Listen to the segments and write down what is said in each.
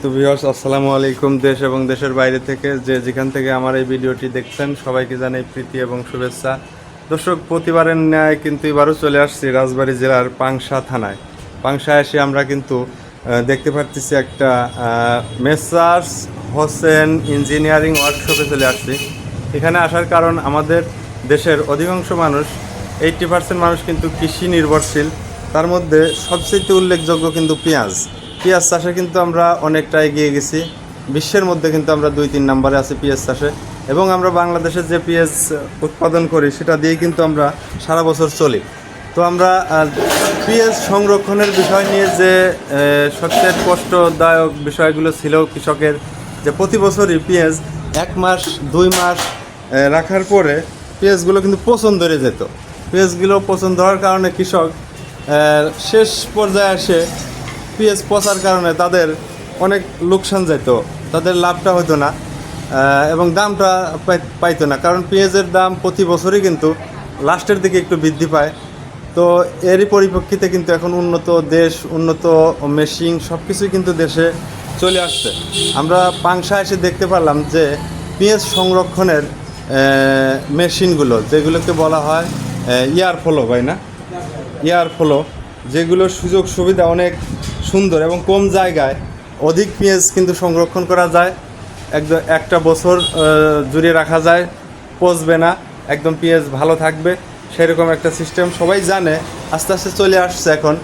তো ভিউয়ার্স, আসসালামু আলাইকুম। দেশ এবং দেশের বাইরে থেকে যেখান থেকে আমার এই ভিডিওটি দেখছেন সবাইকে জানাই প্রীতি এবং শুভেচ্ছা। দর্শক, প্রতিবারের ন্যায় কিন্তু এবারও চলে আসছি রাজবাড়ী জেলার পাংশা থানায়। পাংশা এসে আমরা কিন্তু দেখতে পাচ্ছি একটা মেসার্স হোসেন ইঞ্জিনিয়ারিং ওয়ার্কশপে চলে আসছি। এখানে আসার কারণ, আমাদের দেশের অধিকাংশ মানুষ 80% মানুষ কিন্তু কৃষি নির্ভরশীল। তার মধ্যে সবচেয়ে উল্লেখযোগ্য কিন্তু পেঁয়াজ চাষে কিন্তু আমরা অনেকটা এগিয়ে গেছি। বিশ্বের মধ্যে কিন্তু আমরা 2-3 নম্বরে আছি পেঁয়াজ চাষে। এবং আমরা বাংলাদেশের যে পেঁয়াজ উৎপাদন করি সেটা দিয়েই কিন্তু আমরা সারা বছর চলি। তো আমরা পেঁয়াজ সংরক্ষণের বিষয় নিয়ে যে সবচেয়ে কষ্টদায়ক বিষয়গুলো ছিল কৃষকের, যে প্রতি বছরই পেঁয়াজ 1 মাস 2 মাস রাখার পরে পেঁয়াজগুলো কিন্তু পচন ধরে যেত। পেঁয়াজগুলো পচন ধরার কারণে কৃষক শেষ পর্যায়ে আসে পেঁয়াজ পচার কারণে তাদের অনেক লোকসান যেত, তাদের লাভটা হতো না এবং দামটা পাইতো না। কারণ পেঁয়াজের দাম প্রতি বছরই কিন্তু লাস্টের দিকে একটু বৃদ্ধি পায়। তো এরই পরিপ্রেক্ষিতে কিন্তু এখন উন্নত দেশ, উন্নত মেশিন সব কিছুই কিন্তু দেশে চলে আসছে। আমরা পাংশা এসে দেখতে পারলাম যে পেঁয়াজ সংরক্ষণের মেশিনগুলো, যেগুলোকে বলা হয় ইয়ার ফ্লো, ভাই না, ইয়ার ফ্লো, যেগুলোর সুযোগ সুবিধা অনেক সুন্দর এবং কম জায়গায় অধিক পেঁয়াজ কিন্তু সংরক্ষণ করা যায়। একটা বছর জুড়ে রাখা যায়, পচবে না, একদম পেঁয়াজ ভালো থাকবে, সেরকম একটা সিস্টেম সবাই জানে। আস্তে আস্তে চলে আসছে, এখন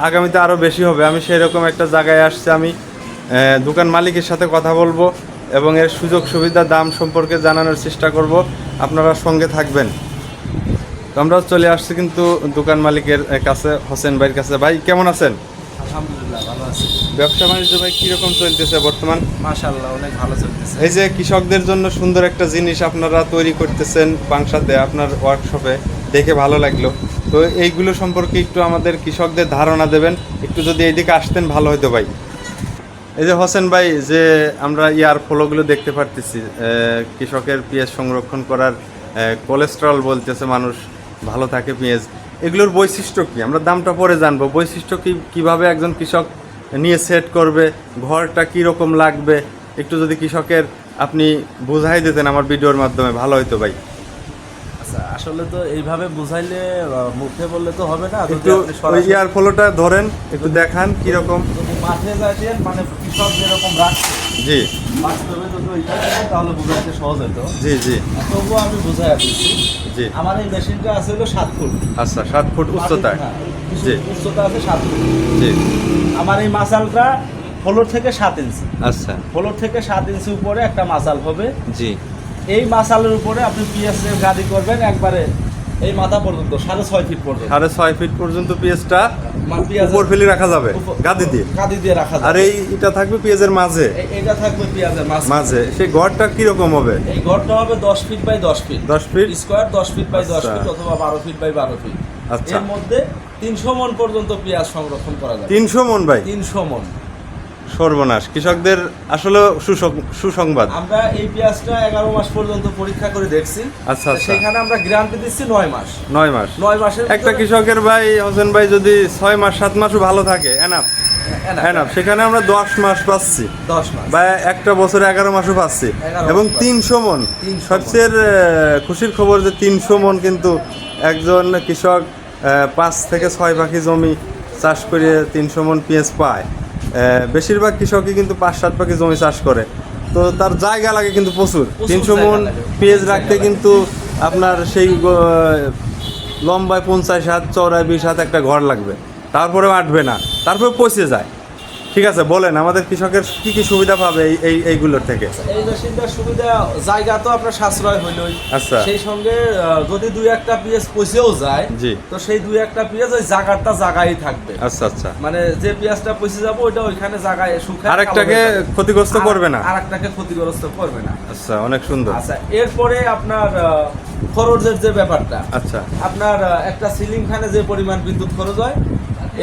আগামীতে আরও বেশি হবে। আমি সেরকম একটা জায়গায় আসছি। আমি দোকান মালিকের সাথে কথা বলবো এবং এর সুযোগ সুবিধা, দাম সম্পর্কে জানানোর চেষ্টা করব। আপনারা সঙ্গে থাকবেন। তো আমরা চলে আসছি কিন্তু দোকান মালিকের কাছে, হোসেন ভাইয়ের কাছে। ভাই কেমন আছেন? আলহামদুলিল্লাহ ভালো আছি। ব্যবসা বাণিজ্য ভাই কীরকম চলতেছে বর্তমান? মাশাআল্লাহ অনেক ভালো চলতেছে। এই যে কৃষকদের জন্য সুন্দর একটা জিনিস আপনারা তৈরি করতেছেন পাংশাতে, আপনার ওয়ার্কশপে, দেখে ভালো লাগলো। তো এইগুলো সম্পর্কে একটু আমাদের কৃষকদের ধারণা দেবেন। একটু যদি এইদিকে আসতেন ভালো হতো ভাই। এই যে হোসেন ভাই, যে আমরা ইয়ার ফ্লোগুলো দেখতে পারতেছি, কৃষকের পেঁয়াজ সংরক্ষণ করার, কোলেস্টেরল বলতেছে মানুষ, ভালো থাকে পেঁয়াজ, এগুলোর বৈশিষ্ট্য কী? আমরা দামটা পরে জানবো। বৈশিষ্ট্য কী, কীভাবে একজন কৃষক নিয়ে সেট করবে, ঘরটা কীরকম লাগবে, একটু যদি কৃষকের আপনি বুঝাই দিতেন আমার ভিডিওর মাধ্যমে ভালো হতো ভাই। আচ্ছা, আসলে তো এইভাবে বুঝাইলে মুখে বললে তো হবে না। একটু ওই ইয়ার ফ্লোটা ধরেন, একটু দেখান কীরকম। যদি মাঠে যাইতেন, মানে কৃষক যেরকম রাখছে, জি, বাস্তবে যদি ওইটা দেখেন তাহলে বুঝাইতে সহজ হতো। জি জি তবুও আমি বুঝাই দিচ্ছি। জি। আমার এই মেশিনটা আছে হলো 7 ফুট। আচ্ছা, 7 ফুট উচ্চতায়। জি। উচ্চতা আছে 7 ফুট। জি। আমার এই মাসালটা ফ্লোর থেকে 7 ইঞ্চি। আচ্ছা। ফ্লোর থেকে 7 ইঞ্চি উপরে একটা মাসাল হবে। জি। এই মাসালের উপরে আপনি পিএসএফ গাদি করবেন একবারে এই মাথা পর্যন্ত 6.5 ফিট পর্যন্ত। 6.5 ফিট পর্যন্ত পেঁয়াজটা পেঁয়াজের উপর ফেলে রাখা যাবে গাদি দিয়ে। গাদি দিয়ে রাখা যাবে। আর এটা থাকবে পেঁয়াজের মাঝে। এটা থাকবে পেঁয়াজের মাঝে। সেই ঘরটা কিরকম হবে? এই ঘরটা হবে 10 feet by 10 feet. 10 feet square, 10 feet by 10 আচ্ছা। ফিট অথবা 12 ফিট বাই 12 ফিট। আচ্ছা। এর মধ্যে 300 মণ পর্যন্ত পেঁয়াজ সংরক্ষণ করা যাবে। 300 মণ ভাই? 300 মণ। সর্বনাশ, কৃষকদের আসলে সুসংবাদ। আমরা এই পেঁয়াজটা 11 মাস পর্যন্ত পরীক্ষা করে দেখছি। আচ্ছা আচ্ছা। সেখানে আমরা গ্যারান্টি দিচ্ছি 9 মাস। 9 মাস। 9 মাসের একটা কৃষকের ভাই, হোসেন ভাই, যদি 6 মাস 7 মাসও ভালো থাকে এনাফ। সেখানে আমরা 10 মাস পাচ্ছি, 10 মাস বা একটা বছরে 11 মাসও পাচ্ছি, এবং 300 মণ। সবচেয়ে খুশির খবর যে 300 মণ কিন্তু একজন কৃষক 5 থেকে 6 পাখি জমি চাষ করে 300 মণ পেঁয়াজ পায়। বেশিরভাগ কৃষকই কিন্তু 5-7 পাখি জমি চাষ করে। তো তার জায়গা লাগে কিন্তু প্রচুর। 300 মণ পেঁয়াজ রাখতে কিন্তু আপনার সেই লম্বায় 50 হাত, চওড়ায় 20 হাত একটা ঘর লাগবে। তারপরেও আটবে না, তারপরে পচে যায়। ঠিক আছে, বলেন আমাদের কৃষকের কি কি সুবিধা পাবে এইগুলোর থেকে? এই মেশিনটার সুবিধা, জায়গা তো আপনার সাশ্রয় হইলই। আচ্ছা। সেই সঙ্গে যদি 2-1টা পেঁয়াজ পচেও যায়, জি, তো সেই 2-1টা পেঁয়াজ ওই জায়গাটা জায়গায় থাকবে। আচ্ছা আচ্ছা। মানে যে পেঁয়াজটা পচে যাবে ওইটা ওইখানে জায়গায় শুকায়, আরেকটাকে ক্ষতিগ্রস্ত করবে না। আরেকটাকে ক্ষতিগ্রস্ত করবে না। আচ্ছা, অনেক সুন্দর। আচ্ছা, এরপরে আপনার খরচের যে ব্যাপারটা, আচ্ছা, আপনার একটা সিলিং ফ্যানে যে পরিমাণ বিদ্যুৎ খরচ হয়,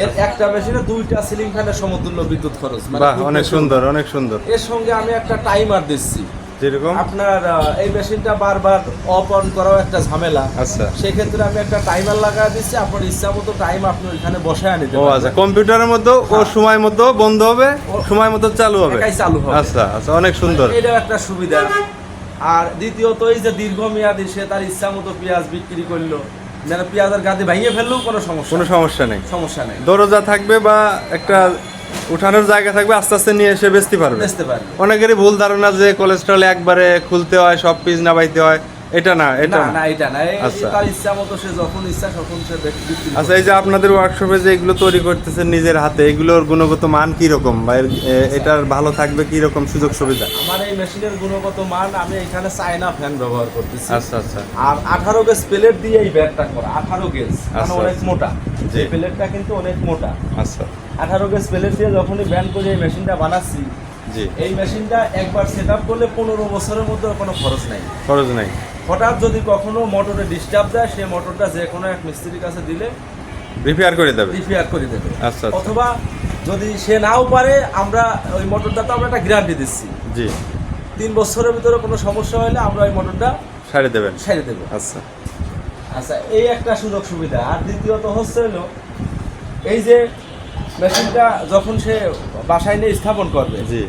এর একটা মেশিনে 2টা সিলিং ফ্যানের সমতুল্য বিদ্যুৎ খরচ। বাহ, অনেক সুন্দর, অনেক সুন্দর। এর সঙ্গে আমি একটা টাইমার দিচ্ছি। যেরকম আপনার এই মেশিনটা বারবার অফ অন করাও একটা ঝামেলা। আচ্ছা সেক্ষেত্রে আমি একটা টাইমার লাগা দিচ্ছি, আপনার ইচ্ছা মতো টাইম আপনি ওইখানে বসায় নিতে ও আচ্ছা, কম্পিউটারের মধ্যে ও সময় মতো বন্ধ হবে, সময় মতো চালু হবে। একাই চালু হবে। আচ্ছা আচ্ছা, অনেক সুন্দর। এটাও একটা সুবিধা। আর দ্বিতীয়ত এই যে দীর্ঘমেয়াদী সে তার ইচ্ছা মতো পেঁয়াজ বিক্রি করলো, যেন পেঁয়াজের গাদি ভেঙে ফেললেও কোনো সমস্যা নেই, সমস্যা নেই। দরজা থাকবে বা একটা উঠানোর জায়গা থাকবে, আস্তে আস্তে নিয়ে এসে বেচতে পারবে। অনেকেরই ভুল ধারণা যে কোলেস্ট্রল একবারে খুলতে হয়, সব পিস নামাইতে হয়, এটা না, এটা না, এটা না। আচ্ছা, তার ইচ্ছা মতো সে যখন ইচ্ছা তখন সে বিক্রি করবে। আচ্ছা, এই যে আপনাদের ওয়ার্কশপে যে এগুলো তৈরি করতেছেন নিজের হাতে, এগুলোর গুণগত মান কি রকম বা এটার ভালো থাকবে কি রকম সুযোগ সুবিধা? আমার এই মেশিনের গুণগত মান, আমি এখানে চায়না ফ্যান ব্যবহার করতেছি। আচ্ছা আচ্ছা, আর 18 গেজ প্লেট দিয়ে এই ব্যাটটা করা, 18 গেজ মানে আচ্ছা, অনেক মোটা। জি। এই প্লেটটা কিন্তু অনেক মোটা। আচ্ছা 18 গেজ প্লেট দিয়ে যখনই ব্যান্ড করে এই মেশিনটা বানাচ্ছি, জি, এই মেশিনটা একবার সেট আপ করলে 15 বছরের মধ্যে কোনো খরচ নাই। খরচ নাই। হঠাৎ যদি কখনো মোটরে ডিস্টার্ব দেয়, সেই মোটরটা যে কোনো এক মিস্ত্রির কাছে দিলে রিপেয়ার করে দেবে। রিপেয়ার করে দেবে। আচ্ছা, অথবা যদি সে নাও পারে, আমরা ওই মোটরটা তো আমরা একটা গ্যারান্টি দিচ্ছি, জি, 3 বছরের ভিতরে কোনো সমস্যা হলে আমরা ওই মোটরটা সারে দেবেন। ছেড়ে দেবো। আচ্ছা আচ্ছা, এই একটা সুযোগ সুবিধা। আর দ্বিতীয়ত হচ্ছে হলো, এই যে মেশিনটা যখন সে বাসায় নিয়ে স্থাপন করবে, জি,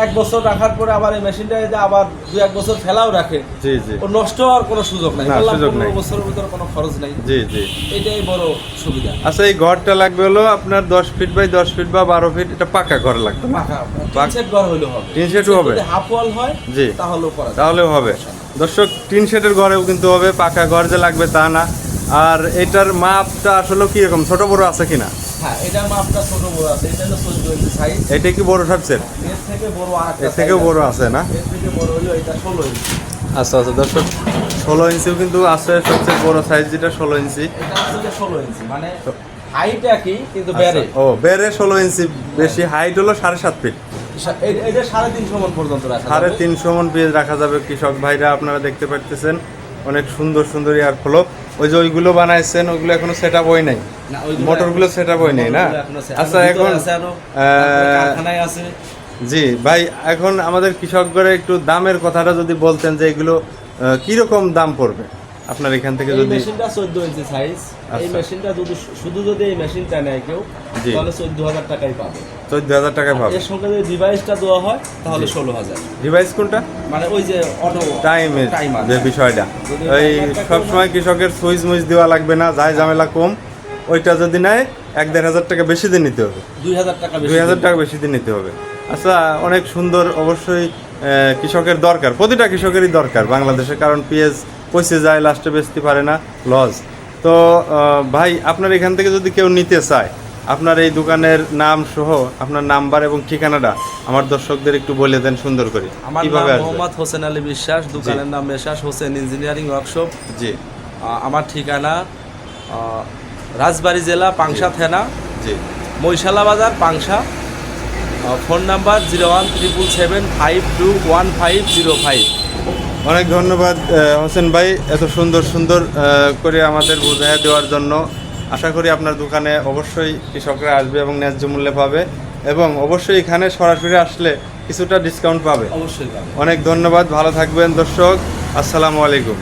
1 বছর রাখার পরে আবার এই মেশিনটা যে আবার 2-1 বছর ফেলাও রাখে, জি, জি, ও নষ্ট হওয়ার কোনো সুযোগ নাই। না, বললাম, সুযোগ 15 নাই। বছরের ভিতরে কোনো খরচ নাই। জি, জি। এটাই বড় সুবিধা। আচ্ছা, এই ঘরটা লাগবে হলো আপনার 10 ফিট বাই 10 ফিট বা 12 ফিট, এটা পাকা ঘর লাগবে না? পাকা টিন শেড ঘর হইলে হবে। টিন শেডও হবে? যদি হাফ ওয়াল হয়, জি, তাহলেও করা যাবে। তাহলেও হবে। দর্শক, টিন শেডের ঘরেও কিন্তু হবে, পাকা ঘর যে লাগবে তা না। আর এটার মাপটা আসলে কি রকম, ছোট বড় আছে কিনা? হ্যাঁ, এটার মাপটা ছোট বড় আছে। এটা হলো 14 ইঞ্চি সাইজ। এটা কি বড় সবচেয়ে? এর থেকে বড় আরেকটা, এর থেকেও বড় আছে না? এর থেকে বড় হলো এটা 16 ইঞ্চি। আচ্ছা আচ্ছা, দর্শক 16 ইঞ্চিও কিন্তু আছে, সবচেয়ে বড় সাইজ যেটা 16 ইঞ্চি। এটা হচ্ছে 16 ইঞ্চি, মানে হাইট একই কিন্তু আচ্ছা, বেড়ে। ও বেড়ে 16 ইঞ্চি বেশি, হাইট হলো 7.5 ফিট। এটা 3.5 মণ পর্যন্ত রাখা যাবে। 350 মণ পেঁয়াজ রাখা যাবে। কৃষক ভাইরা আপনারা দেখতে পাচ্ছেন অনেক সুন্দর সুন্দর এয়ার ফ্লো। ওই যে ওইগুলো বানাইছেন, ওইগুলো এখনো সেট আপ হয় নাই, না, ওইগুলো মোটরগুলো সেট আপ হয় নাই না? আচ্ছা, এখন কারখানায় আছে। জি ভাই, এখন আমাদের কৃষকরা একটু দামের কথাটা যদি বলতেন যে এগুলো কিরকম দাম পড়বে আপনার এখান থেকে? এই যদি মেশিনটা 14 ইঞ্চি সাইজ, এই আচ্ছা। মেশিনটা যদি এই মেশিনটা নেয় কেউ, জি, তাহলে 14,000 টাকাই পাবে। 14,000 টাকায় পাবে। এর সঙ্গে যদি ডিভাইসটা দেওয়া হয় তাহলে 16,000। ডিভাইস কোনটা? মানে ওই যে অটো টাইমের টাইমার যে বিষয়টা, যদি ওই টাইমারটা সবসময় কৃষকের সুইচ মুইচ দেওয়া লাগবে না, যায় ঝামেলা কম। ওইটা যদি নেয় 1-1,500 টাকা বেশি দিয়ে নিতে হবে, 2,000 টাকা বেশি। 2,000 টাকা বেশি দিয়ে নিতে হবে। আচ্ছা, অনেক সুন্দর। অবশ্যই কৃষকের দরকার, প্রতিটা কৃষকেরই দরকার বাংলাদেশে, কারণ পেঁয়াজ পচে যায়, লাস্টে বেচতে পারে না, লস। তো ভাই, আপনার এখান থেকে যদি কেউ নিতে চায়, আপনার এই দোকানের নাম সহ আপনার নাম্বার এবং ঠিকানাটা আমার দর্শকদের একটু বলে দেন সুন্দর করে। আমার নাম কিভাবে আসবে? মোহাম্মদ হোসেন আলী বিশ্বাস, দোকানের নাম মেসার্স হোসেন ইঞ্জিনিয়ারিং ওয়ার্কশপ। জি, আমার ঠিকানা রাজবাড়ী জেলা, পাংশা থানা, জি, মহিশালা বাজার, পাংশা। Phone number 01775211505। অনেক ধন্যবাদ হোসেন ভাই, এত সুন্দর সুন্দর করে আমাদের বোঝাইয়া দেওয়ার জন্য। আশা করি আপনার দোকানে অবশ্যই কৃষকরা আসবে এবং ন্যায্য মূল্যে পাবে, এবং অবশ্যই এখানে সরাসরি আসলে কিছুটা ডিসকাউন্ট পাবে। অবশ্যই পাবে। অনেক ধন্যবাদ, ভালো থাকবেন দর্শক। আসসালামু আলাইকুম।